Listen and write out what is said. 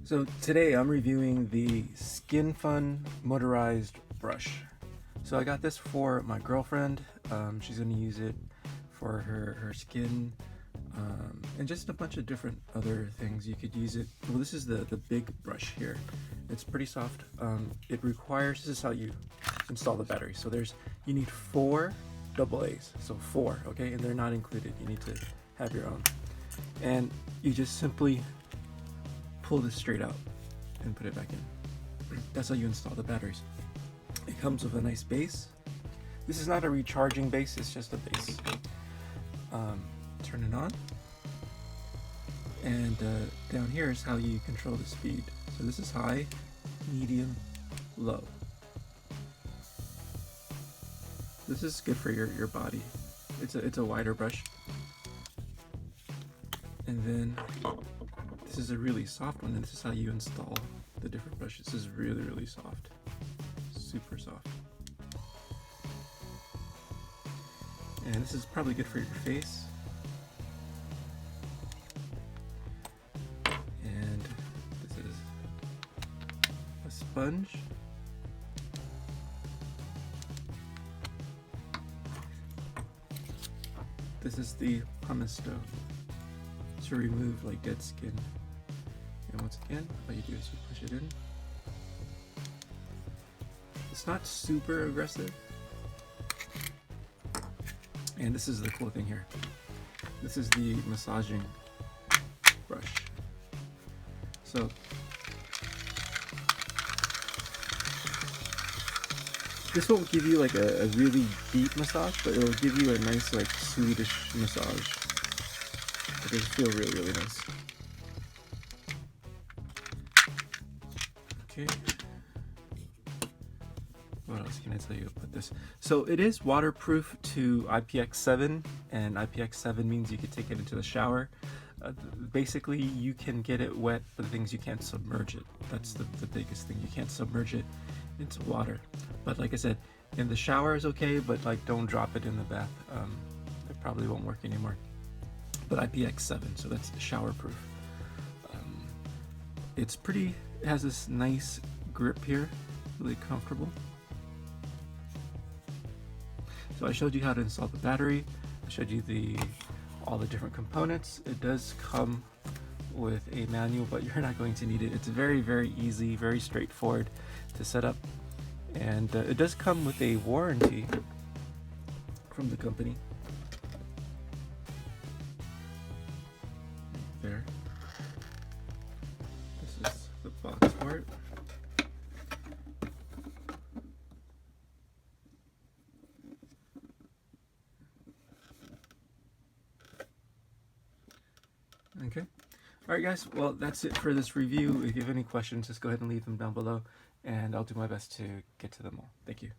So today I'm reviewing the Skin Fun motorized brush. So I got this for my girlfriend. She's going to use it for her skin and just a bunch of different other things you could use it. Well, this is the big brush here. It's pretty soft. It requires, this is how you install the battery. So you need 4 AA's, so 4, okay? And they're not included. You need to have your own. And you just simply pull this straight out and put it back in. That's how you install the batteries. It comes with a nice base. This is not a recharging base, it's just a base. Turn it on. And down here is how you control the speed. So this is high, medium, low. This is good for your body. It's a wider brush. And then this is a really soft one, and this is how you install the different brushes. This is really, really soft. Super soft. And this is probably good for your face. And this is a sponge. This is the pumice stone to remove like dead skin. And once again, all you do is you push it in. It's not super aggressive. And this is the cool thing here. This is the massaging brush. So this won't give you like a really deep massage, but it'll give you a nice like Swedish massage. It does feel really, really nice. Okay. What else can I tell you about this? So it is waterproof to IPX7, and IPX7 means you can take it into the shower. Basically, you can get it wet, but the thing is you can't submerge it. That's the biggest thing. You can't submerge it into water. But like I said, in the shower is okay, but like don't drop it in the bath. It probably won't work anymore. But IPX7, so that's shower proof. It's pretty, it has this nice grip here, really comfortable. So I showed you how to install the battery. I showed you all the different components. It does come with a manual, but you're not going to need it. It's very, very easy, very straightforward to set up. And it does come with a warranty from the company. There. This is the box for it. Okay. Alright guys, well that's it for this review. If you have any questions, just go ahead and leave them down below, and I'll do my best to get to them all. Thank you.